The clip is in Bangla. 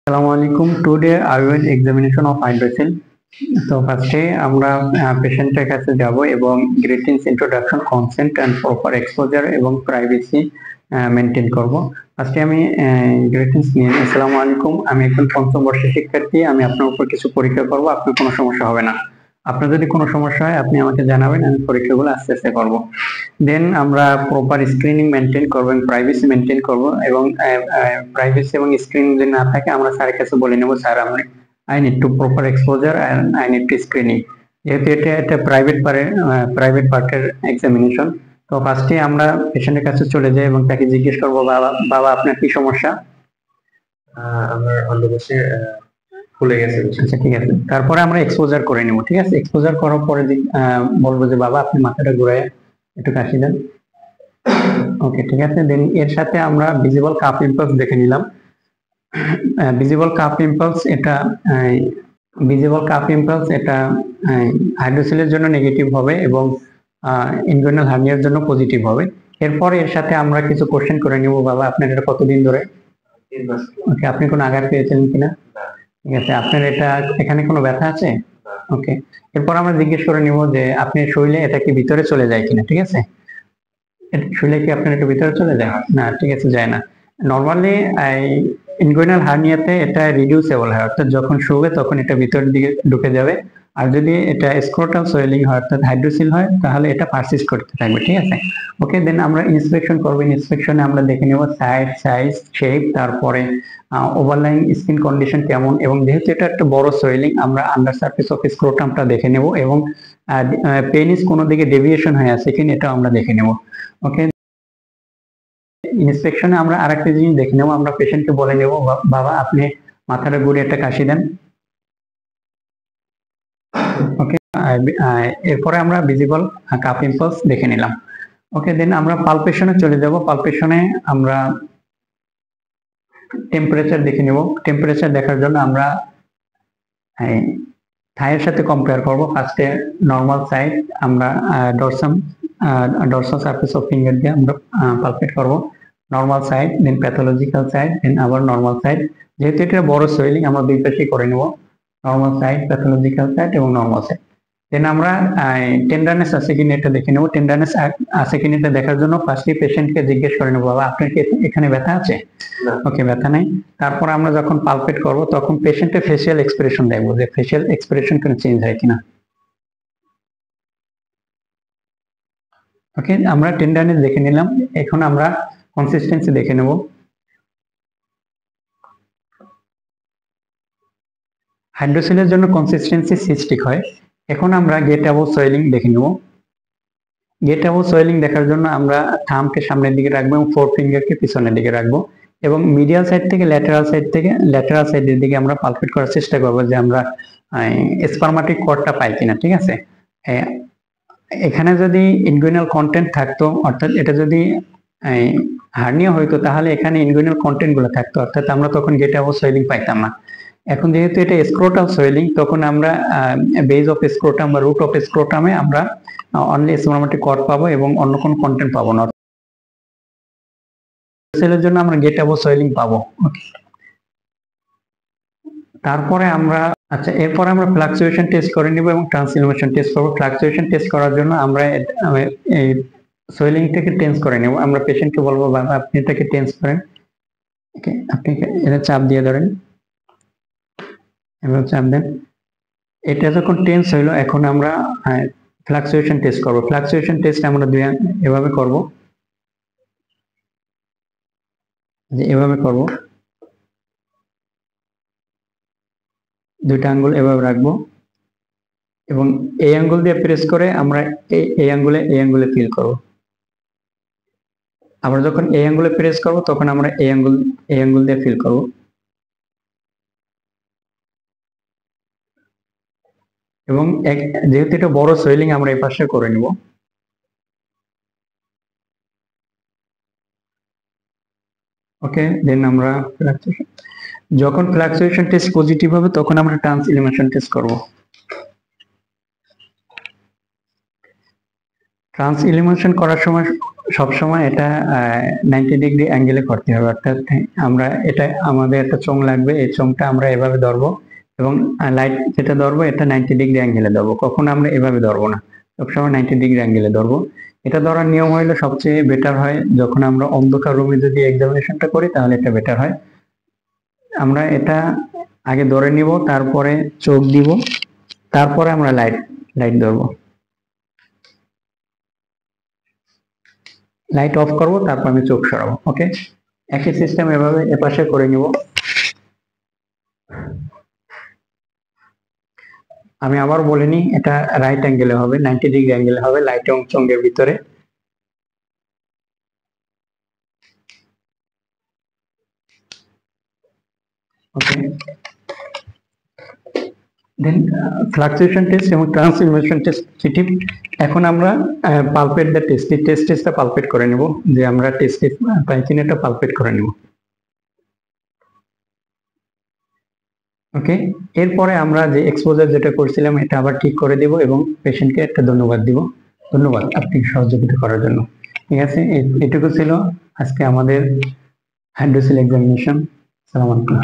আসসালামু আলাইকুম। Today I will examination of hydrocele. তো ফার্স্টে আমরা পেশেন্টের কাছে যাব এবং greetings, introduction, consent and proper exposure এবং প্রাইভেসি মেনটেন করব। ফার্স্টে আমি গ্রিটিংস নিয়ে নিই। আসসালামু আলাইকুম, আমি একজন পঞ্চম বর্ষের শিক্ষার্থী। আমি আপনার উপর কিছু পরীক্ষা করব, আপনার কোনো সমস্যা হবে না। আপনার যদি কোনো সমস্যা হয় আপনি আমাকে জানাবেন, আমি পরীক্ষাগুলো আস্তে আস্তে করব। দেন আমরা প্রপার স্ক্রিনিং মেনটেন করবো, প্রাইভেসি মেনটেন করব এবং প্রাইভেসি এবং স্ক্রিনিং যদি না থাকে আমরা স্যারের কাছে বলে নেব, স্যার আমি I need to proper exposure and I need to screening, যেহেতু এটা একটা প্রাইভেট পার্টের এক্সামিনেশন। তো ফার্স্টে আমরা পেশেন্টের কাছে চলে যাই এবং তাকে জিজ্ঞেস করবো, বাবা বাবা আপনার কি সমস্যা? আমার অন্ডকোষে ফুলে গেছে। আচ্ছা, ঠিক আছে। তারপরে আমরা এক্সপোজার করে নেব, ঠিক আছে? এক্সপোজার করার পরে বলবো যে বাবা আপনি মাথাটা ঘুরায় একটু কাশি দেন। ওকে, ঠিক আছে। দেন এর সাথে আমরা ভিজিবল কাপ ইম্পালস দেখে নিলাম। ভিজিবল কাপ ইম্পালস এটা হাইড্রোসিলের জন্য নেগেটিভ হবে এবং ইনগুইনাল হার্নিয়ার জন্য পজিটিভ হবে। এরপর এর সাথে আমরা কিছু কোশ্চেন করে নিব। বাবা আপনার এটা কতদিন ধরে? 3 মাস। ওকে, আপনি কোনো আঘাত পেয়েছেন কিনা? ঠিক আছে। আপনার এখানে কোনো ব্যথা আছে? ওকে। এরপর আমরা জিজ্ঞেস করে নিব যে আপনি শরীরে এটা কি ভিতরে চলে যায় কিনা, ঠিক আছে? শরীরে কি আপনার একটু ভিতরে চলে যায়? না, ঠিক আছে, যায় না। নর্মালি ইনগুইনাল হার্নিয়াতে এটা রিডিউসেবল হয়, অর্থাৎ যখন শুবে তখন এটা ভিতরের দিকে ঢুকে যাবে। আর যদি এটা স্ক্রোটাল সোয়েলিং হয় অর্থাৎ হাইড্রোসিল হয় তাহলে এটা পারসিস্ট করতে থাকবে, ঠিক আছে? ওকে, দেন আমরা ইন্সপেকশন করবো। ইন্সপেকশনে আমরা দেখে নেব সাইজ, শেপ, তারপরে ওভারলাইং স্কিন কন্ডিশন কেমন, এবং যেহেতু এটা একটা বড় সোয়েলিং আমরা আন্ডার সারফেস অফ স্ক্রোটামটা দেখে নেব এবং পেনিস কোনো দিকে ডেভিয়েশন হয়ে আছে কিনা এটা আমরা দেখে নেব। ওকে, ইন্সপেকশনে আমরা আরেকটা জিনিস দেখে নেব। আমরা পেশেন্টকে বলে নেব, বাবা আপনি মাথাটা ঘুরে একটা কাশি দেন। ওকে, এরপরে আমরা ভিজিবল কাপ ইম্পালস দেখে নিলাম। ওকে, দেন আমরা পালপেশনে চলে যাব। পালপেশনে আমরা টেম্পারেচার দেখে নেব। টেম্পারেচার দেখার জন্য আমরা থাইয়ের সাথে কম্পেয়ার করব। ফার্স্টে নর্মাল সাইড আমরা ডরসাল সারফেস অফ ফিঙ্গার দিয়ে আমরা পালপেট করব। নর্মাল সাইড, দেন প্যাথোলজিক্যাল সাইড, দেন আবার নর্মাল সাইড। যেহেতু এটা বড় সোয়েলিং আমরা দুই পাশে করে নেব, নর্মাল সাইড, প্যাথোলজিক্যাল সাইড এবং নর্মাল সাইড। দেন আমরা টেন্ডারনেস আছে কিনা এটা দেখে নেব। টেন্ডারনেস আছে কিনা এটা দেখার জন্য ফার্স্টে পেশেন্টকে জিজ্ঞেস করে নেব, বাবা আপনার কি এখানে ব্যথা আছে? ওকে, ব্যথা নাই। তারপর আমরা যখন পালপেট করব তখন পেশেন্টের ফেসিয়াল এক্সপ্রেশন দেখবো যে ফেসিয়াল এক্সপ্রেশন কোনো চেঞ্জ হয় কিনা। ওকে, আমরা টেন্ডারনেস দেখে নিলাম। এখন আমরা কনসিস্টেন্সি দেখে নেব। হাইড্রোসিলের জন্য কনসিস্টেন্সি সিস্টিক হয়। এখন আমরা গেট অ্যাবভ সোয়েলিং দেখে নেব। গেট অ্যাবভ সোয়েলিং দেখার জন্য আমরা থাম্বকে সামনের দিকে রাখবো এবং ফোর ফিঙ্গারকে পিছনের দিকে রাখবো এবং মিডিয়াল সাইড থেকে ল্যাটেরাল সাইডের দিকে আমরা পালপেট করার চেষ্টা করবো যে আমরা স্পারমাটিক কর্ডটা পাই কিনা, ঠিক আছে? এখানে যদি ইনগুইনাল কন্টেন্ট থাকতো, অর্থাৎ এটা যদি হার্নিয়া হইতো তাহলে এখানে ইনগুইনাল কন্টেন্ট গুলো থাকতো, অর্থাৎ আমরা তখন গেট অ্যাবভ সোয়েলিং পাইতাম না। এখন যেহেতু এটা স্ক্রোটাল সোয়েলিং তখন আমরা বেজ অফ স্ক্রোটাম বা রুট অফ স্ক্রোটামে আমরা অনলি স্পারমাটিক কর্ড পাবো এবং অন্য কোনো কন্টেন্ট পাবো না। সেলের জন্য আমরা গেট অ্যাবভ সোয়েলিং পাবো। ওকে, তারপরে আমরা এরপর আমরা ফ্লাকচুয়েশন টেস্ট করে নিব এবং ট্রান্সইলুমিনেশন টেস্ট করব। ফ্লাকচুয়েশন টেস্ট করার জন্য আমরা এই সোয়েলিংটাকে টেন্স করে নেব। আমরা পেশেন্টকে বলবো, বাবা আপনি এটাকে টেন্স করেন। ওকে, আপনি এটা চাপ দিয়ে ধরেন, এবার চাপ দেন। এটা যখন টেন্স হইলো এখন আমরা ফ্লাকচুয়েশন টেস্ট করব। ফ্লাকচুয়েশন টেস্ট আমরা এভাবে করব, যে এভাবে করব, দুইটা আঙ্গুল এভাবে রাখবো এবং এই আঙ্গুল দিয়ে প্রেস করে আমরা এই আঙ্গুলে ফিল করব। আবার যখন এই আঙ্গুলে প্রেস করব তখন আমরা এই আঙ্গুল দিয়ে ফিল করব এবং যেহেতু এটা বড় সোয়েলিং আমরা এই পাশে করে নিব। ওকে, দেন আমরা যখন ফ্লাকচুয়েশন টেস্ট পজিটিভ হবে তখন আমরা ট্রান্সইলুমিনেশন টেস্ট করব। ট্রান্সইলুমিনেশন করার সময় সবসময় এটা 90 ডিগ্রি অ্যাঙ্গেলে করতে হবে, অর্থাৎ আমরা এটা আমাদের একটা চোঙ লাগবে, এই চোঙটা আমরা এভাবে ধরবো এবং লাইট যেটা ধরবো এটা 90 ডিগ্রি অ্যাঙ্গেলে ধরবো, কখনো আমরা এভাবে ধরবো না, সবসময় 90 ডিগ্রি অ্যাঙ্গেলে ধরবো। এটা ধরার নিয়ম হইলো সবচেয়ে বেটার হয় যখন আমরা অন্ধকার রুমে যদি এক্সামিনেশনটা করি তাহলে এটা বেটার হয়। আমরা এটা আগে ধরে নিব, তারপরে চোখ দিব, তারপরে আমরা লাইট ধরবো, লাইট অফ করব, তারপর আমি চোখ সরাবো। ওকে, একই সিস্টেম এভাবে এপাশে করে নিব। আমি আবার বলিনি, এটা রাইট অ্যাঙ্গেলে হবে, 90 ডিগ্রি অ্যাঙ্গেলে হবে, লাইট এবং চোঙের ভিতরে। ওকে, দেন ফ্লাকচুয়েশন টেস্ট এবং ট্রান্সফরমেশন টেস্ট চিঠি। এখন আমরা পালপেট দ্য টেস্টটা পালপেট করে নেব, যে আমরা টেস্ট পাই কিনা এটা পালপেট করে নেব। ওকে, এরপরে আমরা যে এক্সপোজার যেটা করছিলাম এটা আবার ঠিক করে দেব এবং পেশেন্টকে একটা ধন্যবাদ দিব। ধন্যবাদ আপনি সহযোগিতা করার জন্য। ঠিক আছে, এটুকু ছিল আজকে আমাদের হাইড্রোসিল এক্সামিনেশন। আসসালামু আলাইকুম।